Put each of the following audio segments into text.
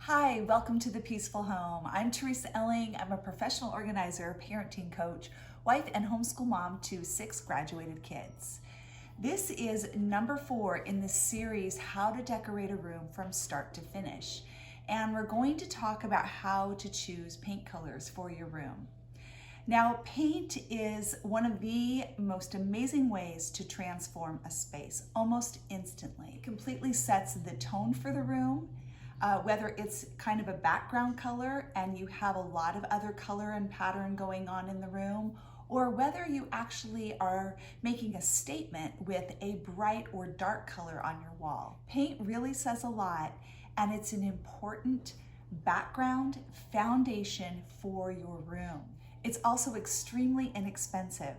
Hi, welcome to The Peaceful Home. I'm Teresa Elling. I'm a professional organizer, parenting coach, wife, and homeschool mom to 6 graduated kids. This is number 4 in the series, How to Decorate a Room from Start to Finish. And we're going to talk about how to choose paint colors for your room. Now, paint is one of the most amazing ways to transform a space almost instantly. It completely sets the tone for the room. Whether it's kind of a background color and you have a lot of other color and pattern going on in the room, or whether you actually are making a statement with a bright or dark color on your wall. Paint really says a lot, and it's an important background foundation for your room. It's also extremely inexpensive.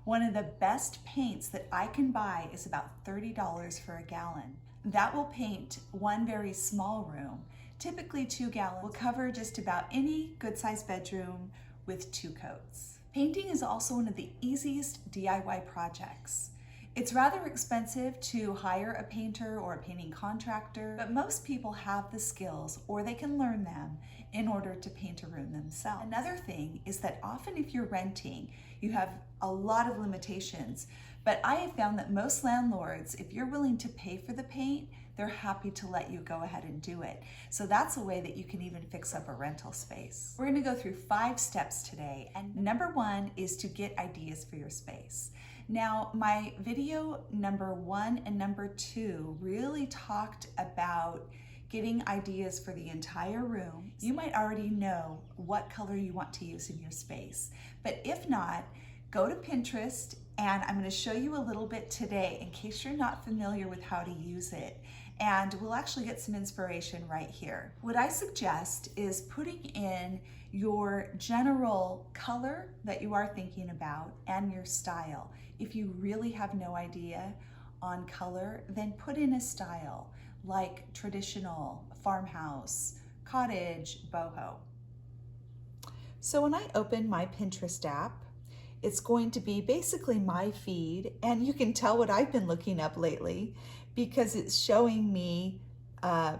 One of the best paints that I can buy is about $30 for a gallon. That will paint one very small room. Typically 2 gallons will cover just about any good-sized bedroom with 2 coats. Painting is also one of the easiest DIY projects. It's rather expensive to hire a painter or a painting contractor, but most people have the skills or they can learn them in order to paint a room themselves. Another thing is that often if you're renting, you have a lot of limitations, but I have found that most landlords, if you're willing to pay for the paint, they're happy to let you go ahead and do it. So that's a way that you can even fix up a rental space. We're gonna go through 5 steps today, and number 1 is to get ideas for your space. Now, my video number 1 and number 2 really talked about getting ideas for the entire room. You might already know what color you want to use in your space, but if not, go to Pinterest, and I'm going to show you a little bit today in case you're not familiar with how to use it, and we'll actually get some inspiration right here. What I suggest is putting in your general color that you are thinking about and your style. If you really have no idea on color, then put in a style like traditional, farmhouse, cottage, boho. So when I open my Pinterest app, it's going to be basically my feed, and you can tell what I've been looking up lately because it's showing me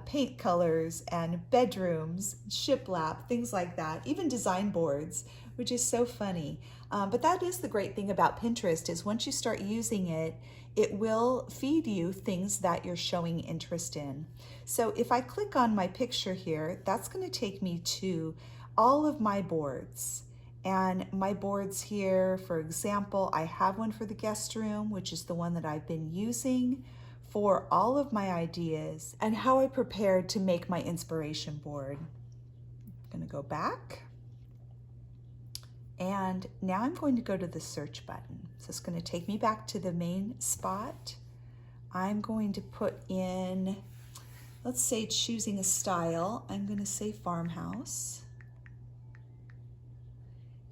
paint colors and bedrooms, shiplap, things like that, even design boards, which is so funny. But that is the great thing about Pinterest, is once you start using it, it will feed you things that you're showing interest in. So if I click on my picture here, that's going to take me to all of my boards. And my boards here, for example, I have one for the guest room, which is the one that I've been using for all of my ideas and how I prepared to make my inspiration board. I'm going to go back. And now I'm going to go to the search button. So it's going to take me back to the main spot. I'm going to put in, let's say, choosing a style. I'm going to say farmhouse.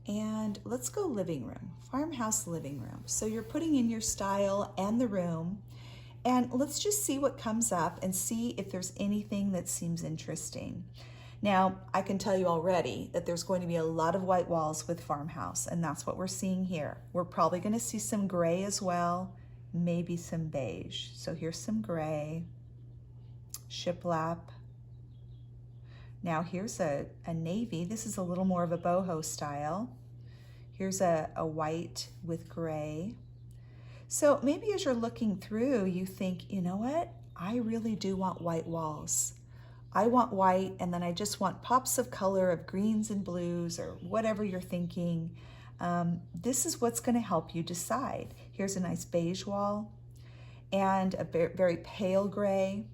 And let's go living room, farmhouse living room. So you're putting in your style and the room, and let's just see what comes up and see if there's anything that seems interesting. Now, I can tell you already that there's going to be a lot of white walls with farmhouse, and that's what we're seeing here. We're probably going to see some gray as well, maybe some beige. So here's some gray, shiplap. Now here's a navy. This is a little more of a boho style. Here's a white with gray. So maybe as you're looking through, you think, you know what? I really do want white walls. I want white, and then I just want pops of color of greens and blues or whatever you're thinking. This is what's going to help you decide. Here's a nice beige wall and a very pale gray.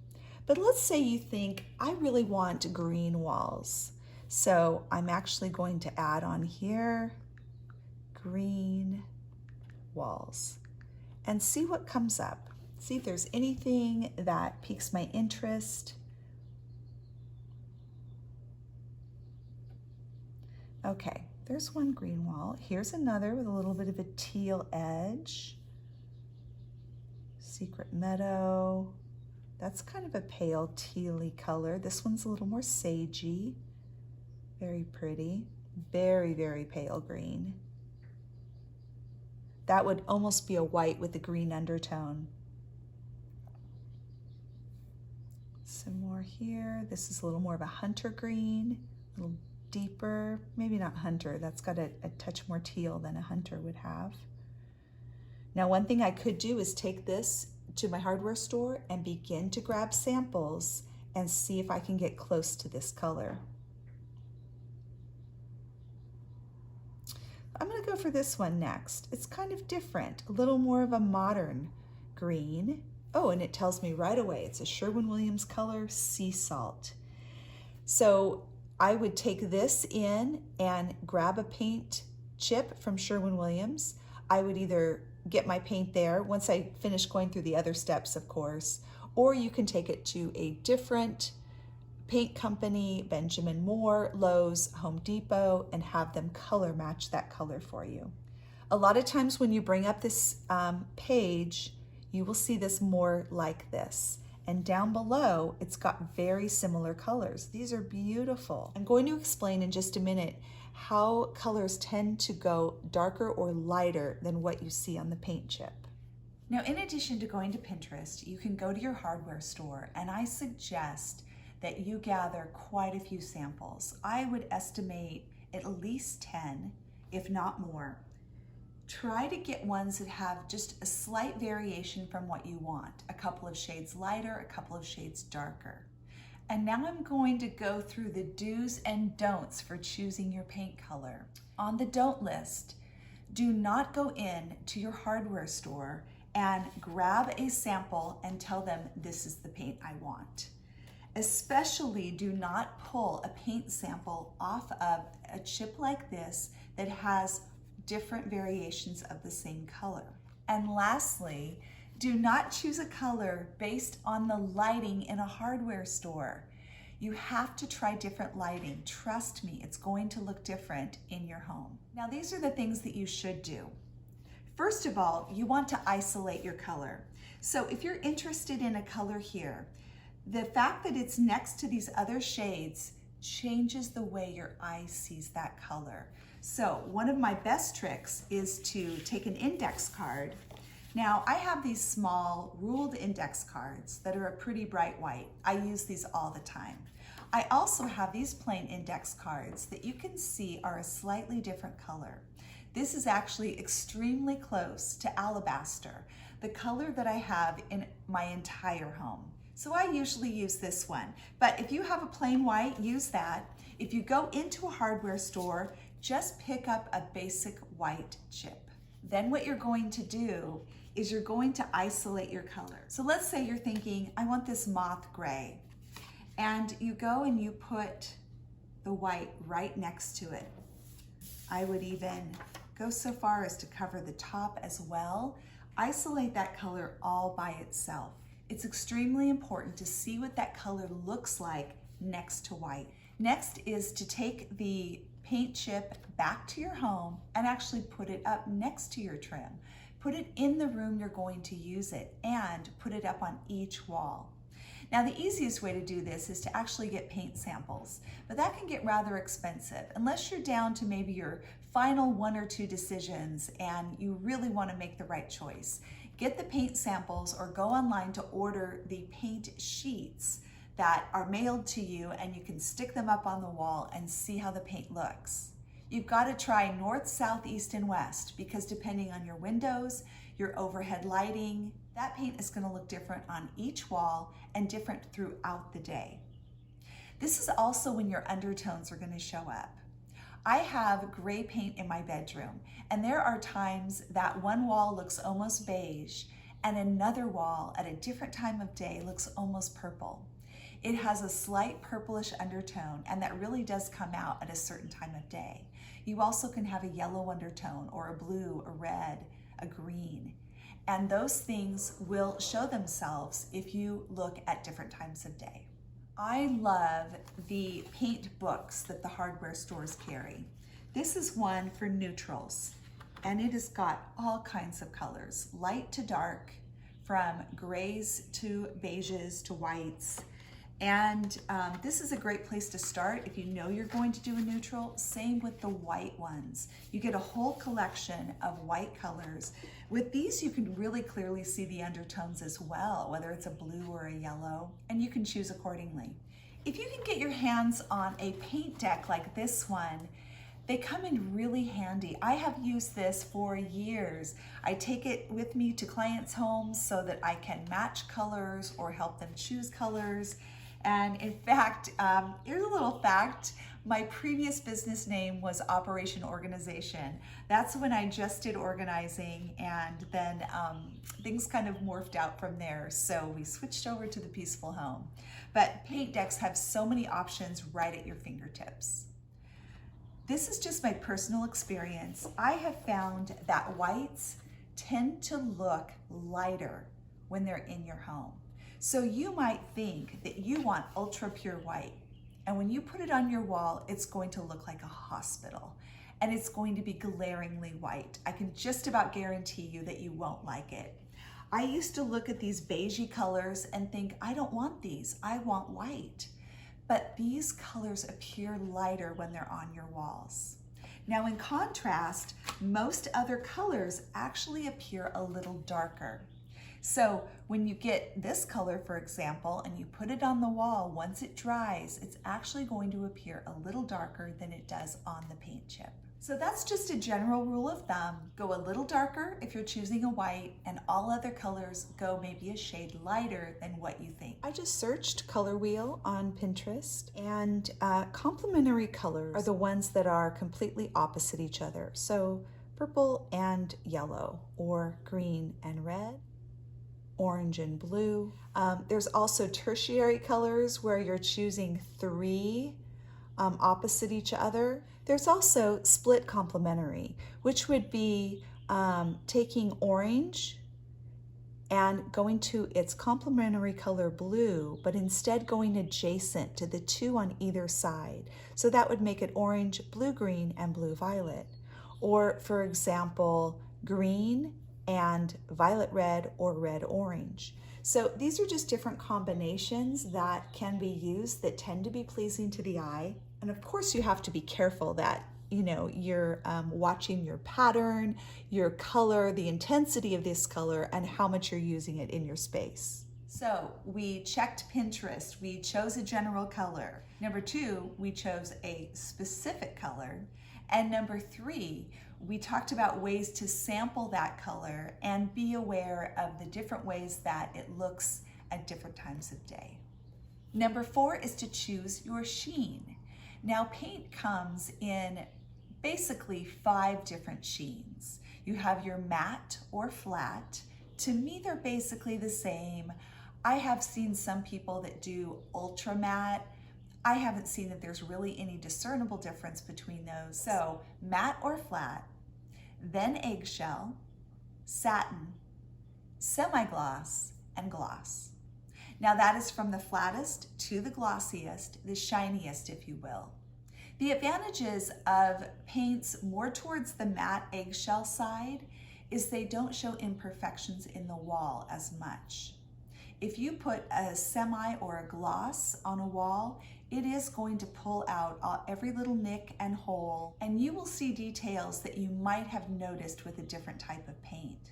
But let's say you think, I really want green walls. So I'm actually going to add on here, green walls, and see what comes up. See if there's anything that piques my interest. Okay, there's one green wall. Here's another with a little bit of a teal edge. Secret meadow. That's kind of a pale tealy color. This one's a little more sagey. Very pretty. Very, very pale green. That would almost be a white with a green undertone. Some more here. This is a little more of a hunter green, a little deeper, maybe not hunter, that's got a touch more teal than a hunter would have. Now, one thing I could do is take this to my hardware store and begin to grab samples and see if I can get close to this color. I'm gonna go for this one next. It's kind of different, a little more of a modern green. Oh, and it tells me right away, it's a Sherwin-Williams color, sea salt. So I would take this in and grab a paint chip from Sherwin-Williams. I would either get my paint there once I finish going through the other steps, of course, or you can take it to a different paint company, Benjamin Moore, Lowe's, Home Depot, and have them color match that color for you. A lot of times when you bring up this page, you will see this more like this. And down below, it's got very similar colors. These are beautiful. I'm going to explain in just a minute how colors tend to go darker or lighter than what you see on the paint chip. Now, in addition to going to Pinterest, you can go to your hardware store, and I suggest that you gather quite a few samples. I would estimate at least 10, if not more. Try to get ones that have just a slight variation from what you want, a couple of shades lighter, a couple of shades darker. And now I'm going to go through the do's and don'ts for choosing your paint color. On the don't list, do not go in to your hardware store and grab a sample and tell them this is the paint I want. Especially do not pull a paint sample off of a chip like this that has different variations of the same color. And lastly, do not choose a color based on the lighting in a hardware store. You have to try different lighting. Trust me, it's going to look different in your home. Now, these are the things that you should do. First of all, you want to isolate your color. So if you're interested in a color here, the fact that it's next to these other shades changes the way your eye sees that color. So one of my best tricks is to take an index card. Now, I have these small ruled index cards that are a pretty bright white. I use these all the time. I also have these plain index cards that you can see are a slightly different color. This is actually extremely close to alabaster, the color that I have in my entire home. So I usually use this one, but if you have a plain white, use that. If you go into a hardware store, just pick up a basic white chip. Then what you're going to do is you're going to isolate your color. So let's say you're thinking, I want this moth gray, and you go and you put the white right next to it. I would even go so far as to cover the top as well. Isolate that color all by itself. It's extremely important to see what that color looks like next to white. Next is to take the paint chip back to your home and actually put it up next to your trim. Put it in the room you're going to use it and put it up on each wall. Now, the easiest way to do this is to actually get paint samples, but that can get rather expensive unless you're down to maybe your final 1 or 2 decisions and you really want to make the right choice. Get the paint samples or go online to order the paint sheets that are mailed to you, and you can stick them up on the wall and see how the paint looks. You've got to try north, south, east, and west, because depending on your windows, your overhead lighting, that paint is going to look different on each wall and different throughout the day. This is also when your undertones are going to show up. I have gray paint in my bedroom, and there are times that one wall looks almost beige and another wall at a different time of day looks almost purple. It has a slight purplish undertone, and that really does come out at a certain time of day. You also can have a yellow undertone or a blue, a red, a green, and those things will show themselves if you look at different times of day. I love the paint books that the hardware stores carry. This is one for neutrals, and it has got all kinds of colors, light to dark, from grays to beiges to whites. And this is a great place to start if you know you're going to do a neutral. Same with the white ones. You get a whole collection of white colors. With these, you can really clearly see the undertones as well, whether it's a blue or a yellow, and you can choose accordingly. If you can get your hands on a paint deck like this one, they come in really handy. I have used this for years. I take it with me to clients' homes so that I can match colors or help them choose colors. And in fact, here's a little fact. My previous business name was Operation Organization. That's when I just did organizing, and then things kind of morphed out from there. So we switched over to the Peaceful Home. But paint decks have so many options right at your fingertips. This is just my personal experience. I have found that whites tend to look lighter when they're in your home. So you might think that you want ultra pure white, and when you put it on your wall, it's going to look like a hospital, and it's going to be glaringly white. I can just about guarantee you that you won't like it. I used to look at these beigey colors and think, I don't want these, I want white. But these colors appear lighter when they're on your walls. Now in contrast, most other colors actually appear a little darker. So when you get this color, for example, and you put it on the wall, once it dries, it's actually going to appear a little darker than it does on the paint chip. So that's just a general rule of thumb. Go a little darker if you're choosing a white, and all other colors go maybe a shade lighter than what you think. I just searched Color Wheel on Pinterest, and complementary colors are the ones that are completely opposite each other. So purple and yellow, or green and red, orange and blue. There's also tertiary colors where you're choosing three opposite each other. There's also split complementary, which would be taking orange and going to its complementary color blue, but instead going adjacent to the two on either side. So that would make it orange, blue-green, and blue-violet. Or, for example, green and violet-red or red-orange. So these are just different combinations that can be used that tend to be pleasing to the eye. And of course you have to be careful that you're watching your pattern, your color, the intensity of this color, and how much you're using it in your space. So we checked Pinterest, we chose a general color. Number 2, we chose a specific color. And number 3, we talked about ways to sample that color and be aware of the different ways that it looks at different times of day. Number 4 is to choose your sheen. Now paint comes in basically 5 different sheens. You have your matte or flat. To me, they're basically the same. I have seen some people that do ultra matte. I haven't seen that there's really any discernible difference between those. So matte or flat, then eggshell, satin, semi-gloss, and gloss. Now that is from the flattest to the glossiest, the shiniest, if you will. The advantages of paints more towards the matte eggshell side is they don't show imperfections in the wall as much. If you put a semi or a gloss on a wall, it is going to pull out every little nick and hole, and you will see details that you might have noticed with a different type of paint.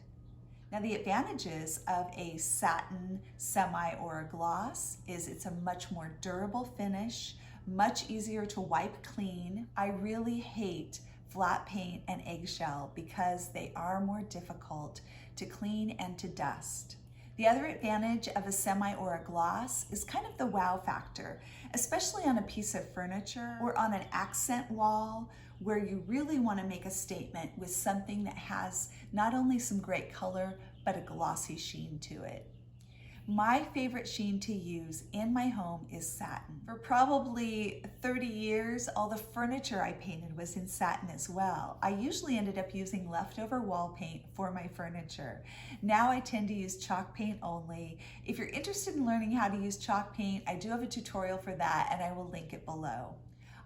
Now the advantages of a satin, semi, or a gloss is it's a much more durable finish, much easier to wipe clean. I really hate flat paint and eggshell because they are more difficult to clean and to dust. The other advantage of a semi or a gloss is kind of the wow factor, especially on a piece of furniture or on an accent wall where you really want to make a statement with something that has not only some great color, but a glossy sheen to it. My favorite sheen to use in my home is satin. For probably 30 years, all the furniture I painted was in satin as well. I usually ended up using leftover wall paint for my furniture. Now I tend to use chalk paint only. If you're interested in learning how to use chalk paint, I do have a tutorial for that and I will link it below.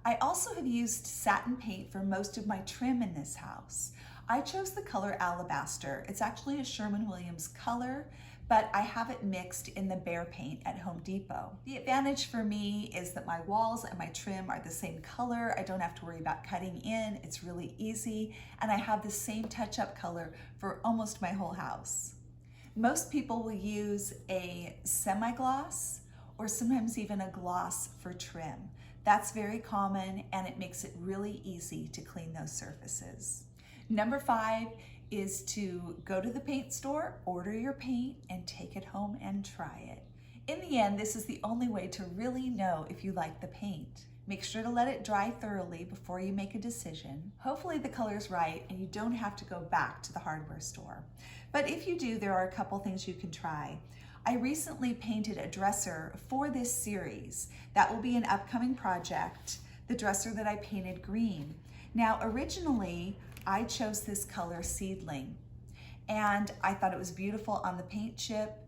I also have used satin paint for most of my trim in this house. I chose the color Alabaster. It's actually a Sherwin-Williams color, but I have it mixed in the Behr paint at Home Depot. The advantage for me is that my walls and my trim are the same color. I don't have to worry about cutting in. It's really easy, and I have the same touch-up color for almost my whole house. Most people will use a semi-gloss or sometimes even a gloss for trim. That's very common, and it makes it really easy to clean those surfaces. Number 5 is to go to the paint store, order your paint, and take it home and try it. In the end, this is the only way to really know if you like the paint. Make sure to let it dry thoroughly before you make a decision. Hopefully the color's right and you don't have to go back to the hardware store. But if you do, there are a couple things you can try. I recently painted a dresser for this series. That will be an upcoming project, the dresser that I painted green. Now, originally, I chose this color Seedling, and I thought it was beautiful on the paint chip,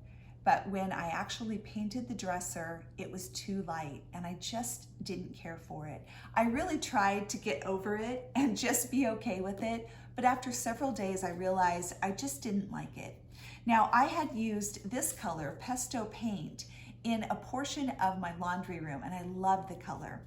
but when I actually painted the dresser, it was too light, and I just didn't care for it. I really tried to get over it and just be okay with it, but after several days, I realized I just didn't like it. Now, I had used this color, pesto paint, in a portion of my laundry room, and I love the color.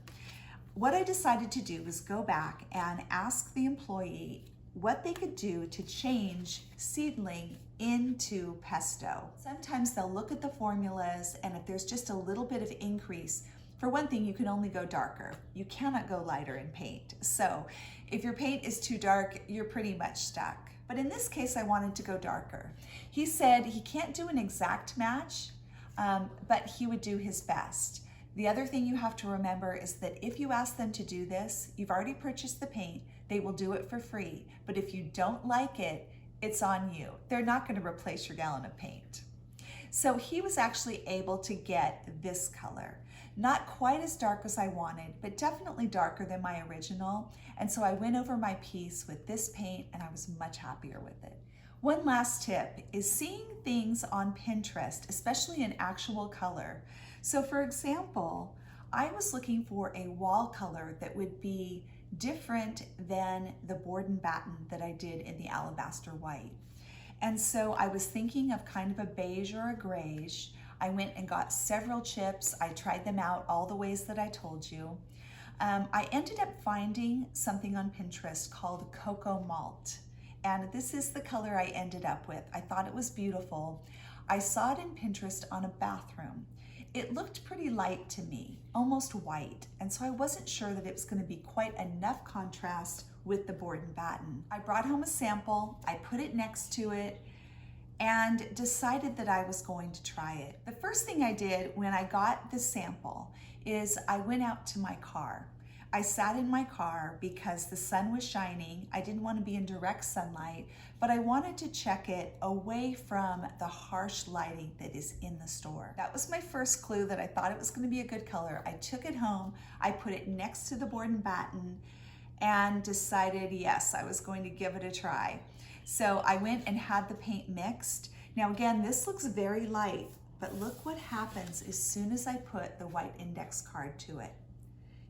What I decided to do was go back and ask the employee what they could do to change Seedling into pesto. Sometimes they'll look at the formulas, and if there's just a little bit of increase, for one thing, you can only go darker. You cannot go lighter in paint. So if your paint is too dark, you're pretty much stuck. But in this case, I wanted to go darker. He said he can't do an exact match, but he would do his best. The other thing you have to remember is that if you ask them to do this, you've already purchased the paint, they will do it for free. But if you don't like it, it's on you. They're not going to replace your gallon of paint. So he was actually able to get this color. Not quite as dark as I wanted, but definitely darker than my original. And so I went over my piece with this paint, and I was much happier with it. One last tip is seeing things on Pinterest, especially in actual color. So for example, I was looking for a wall color that would be different than the board and batten that I did in the alabaster white. And so I was thinking of kind of a beige or a grayish. I went and got several chips. I tried them out all the ways that I told you. I ended up finding something on Pinterest called Cocoa Malt. And this is the color I ended up with. I thought it was beautiful. I saw it in Pinterest on a bathroom. It looked pretty light to me, almost white, and so I wasn't sure that it was going to be quite enough contrast with the board and batten. I brought home a sample, I put it next to it, and decided that I was going to try it. The first thing I did when I got the sample is I went out to my car. I sat in my car because the sun was shining. I didn't want to be in direct sunlight, but I wanted to check it away from the harsh lighting that is in the store. That was my first clue that I thought it was going to be a good color. I took it home, I put it next to the board and batten, and decided, yes, I was going to give it a try. So I went and had the paint mixed. Now again, this looks very light, but look what happens as soon as I put the white index card to it.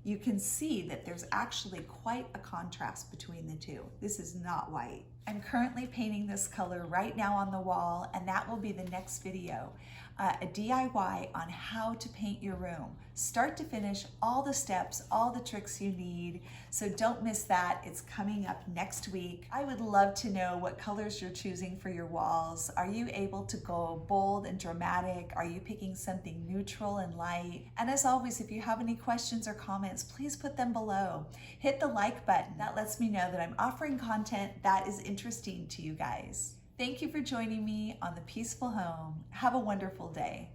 You can see that there's actually quite a contrast between the two. This is not white. I'm currently painting this color right now on the wall, and that will be the next video, a DIY on how to paint your room. Start to finish, all the steps, all the tricks you need. So don't miss that. It's coming up next week. I would love to know what colors you're choosing for your walls. Are you able to go bold and dramatic? Are you picking something neutral and light? And as always, if you have any questions or comments, please put them below. Hit the like button. That lets me know that I'm offering content that is interesting to you guys. Thank you for joining me on The Peaceful Home. Have a wonderful day.